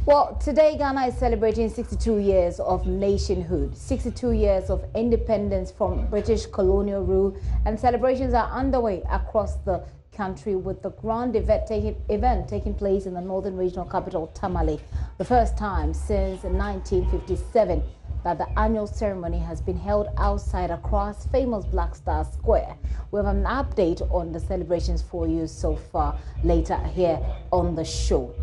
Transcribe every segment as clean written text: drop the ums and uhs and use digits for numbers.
Well, today Ghana is celebrating 62 years of nationhood, 62 years of independence from British colonial rule, and celebrations are underway across the country with the grand event taking place in the northern regional capital, Tamale. The first time since 1957 that the annual ceremony has been held outside Accra's famous Black Star Square. We have an update on the celebrations for you so far later here on the show.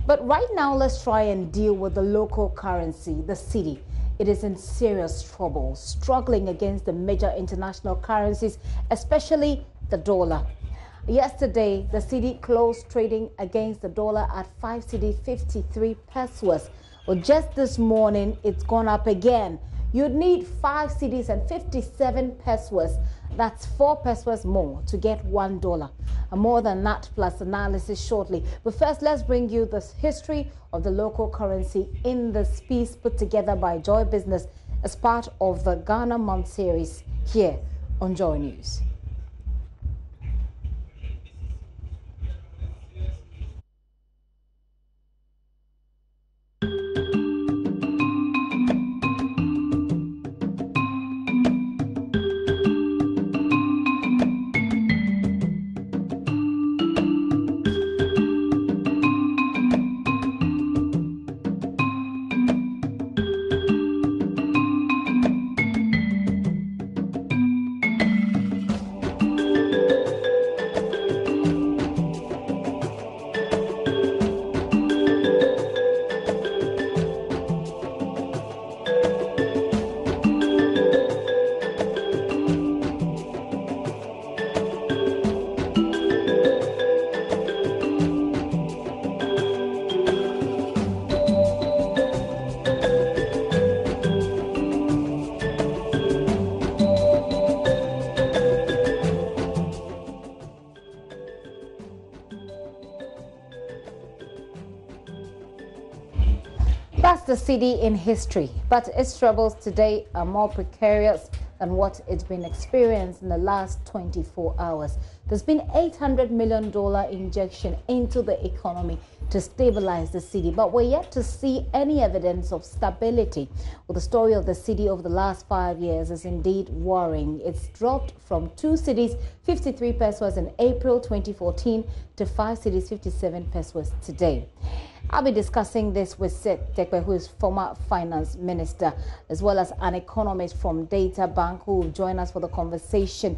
But right now, let's try and deal with the local currency, the cedi. It is in serious trouble, struggling against the major international currencies, especially the dollar. Yesterday, the cedi closed trading against the dollar at 5 cedi 53 pesos. Well, just this morning, it's gone up again. You'd need 5 cedis and 57 pesos. That's 4 pesos more to get $1. And more than that, plus analysis shortly. But first, let's bring you the history of the local currency in this piece put together by Joy Business as part of the Ghana Month series here on Joy News. That's the cedi in history, but its troubles today are more precarious than what it's been experienced in the last 24 hours. There's been $800 million injection into the economy to stabilize the cedi, but we're yet to see any evidence of stability. Well, the story of the cedi over the last 5 years is indeed worrying. It's dropped from 2 cedis 53 pesos in April 2014 to 5 cedis 57 pesos today. I'll be discussing this with Cedi, who is former finance minister, as well as an economist from Data Bank, who will join us for the conversation.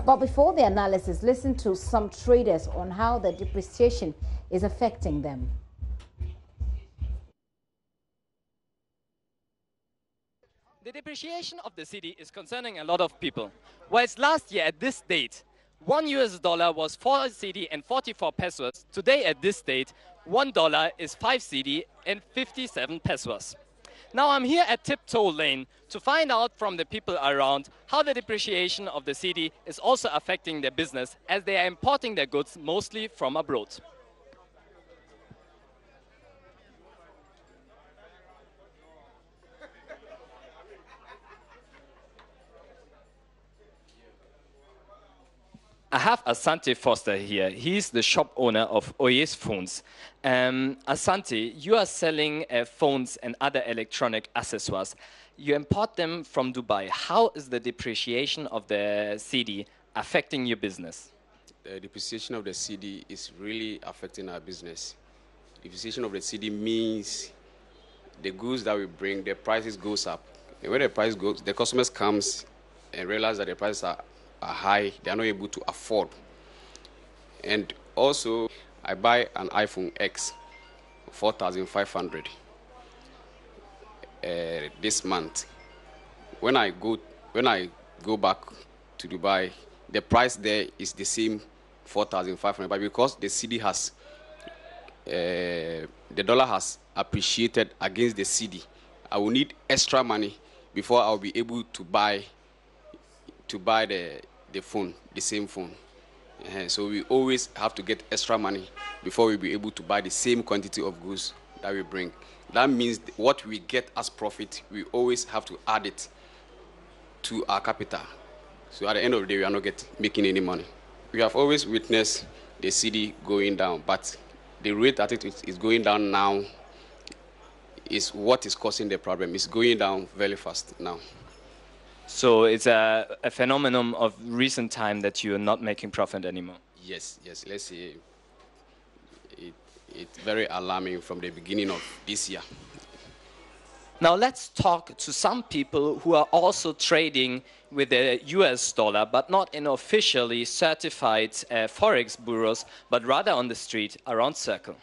But before the analysis, listen to some traders on how the depreciation is affecting them. The depreciation of the cedi is concerning a lot of people. Whereas last year at this date, $1 was 4 cedi and 44 pesos. Today at this date, $1 is 5 cedi and 57 pesos. Now I'm here at Tiptoe Lane to find out from the people around how the depreciation of the cedi is also affecting their business, as they are importing their goods mostly from abroad. I have Asante Foster here. He's the shop owner of Oyes Phones. Asante, you are selling phones and other electronic accessories. You import them from Dubai. How is the depreciation of the cedi affecting your business? The depreciation of the cedi is really affecting our business. Depreciation of the cedi means the goods that we bring, the prices goes up. And when the price goes, the customers comes and realize that the prices are high, they are not able to afford. And also, I buy an iPhone X, 4,500 this month. When I go back to Dubai, the price there is the same 4,500. But because the cedi has, the dollar has appreciated against the cedi, I will need extra money before I will be able to buy the phone, the same phone. So we always have to get extra money before we be able to buy the same quantity of goods that we bring. That means what we get as profit, we always have to add it to our capital. So at the end of the day, we are not making any money. We have always witnessed the cedi going down, but the rate at it is going down now is what is causing the problem. It's going down very fast now. So it's a phenomenon of recent time that you're not making profit anymore. Yes, let's say it's very alarming from the beginning of this year. Now let's talk to some people who are also trading with the US dollar, but not in officially certified forex bureaus, but rather on the street around Circle.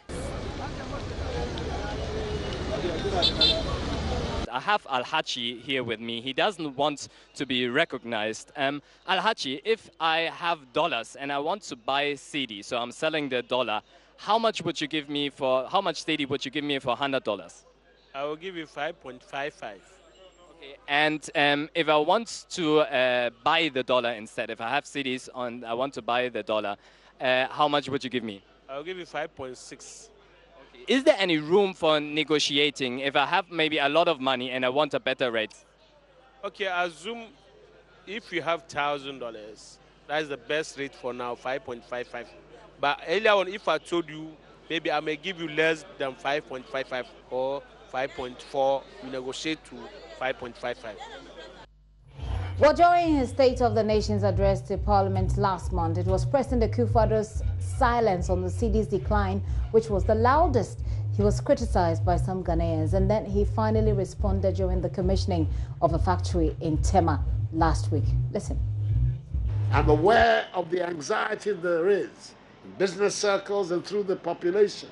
I have Al-Haji here with me. He doesn't want to be recognized. Al-Haji, if I have dollars and I want to buy Cedi, so I'm selling the dollar, how much would you give me for, how much Cedi would you give me for $100? I will give you 5.55. Okay. And if I want to buy the dollar instead, if I have Cedis and I want to buy the dollar, how much would you give me? I'll give you 5.6. Okay. Is there any room for negotiating if I have maybe a lot of money and I want a better rate? Okay, assume if you have $1,000, that's the best rate for now, 5.55. But earlier on, if I told you, maybe I may give you less than 5.55 or 5.4, we negotiate to 5.55. Well, during his State of the Nation's address to Parliament last month, it was President Akufo-Addo's silence on the Cedi's decline, which was the loudest. He was criticized by some Ghanaians, and then he finally responded during the commissioning of a factory in Tema last week. Listen. I'm aware of the anxiety there is in business circles and through the population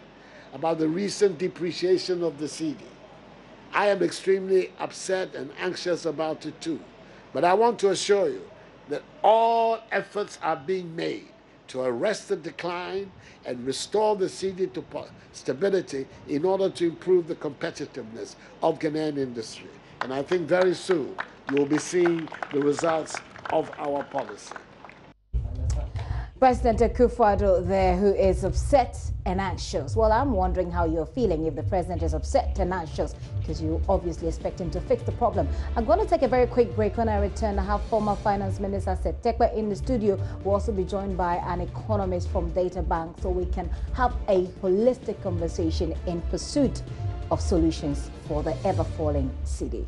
about the recent depreciation of the Cedi. I am extremely upset and anxious about it too. But I want to assure you that all efforts are being made to arrest the decline and restore the Cedi to stability in order to improve the competitiveness of Ghanaian industry. And I think very soon you will be seeing the results of our policy. President Akufo-Addo there, who is upset and anxious. Well, I'm wondering how you're feeling if the president is upset and anxious, because you obviously expect him to fix the problem. I'm going to take a very quick break. When I return, I have former Finance Minister Cedi in the studio. We'll also be joined by an economist from Data Bank, so we can have a holistic conversation in pursuit of solutions for the ever-falling Cedi.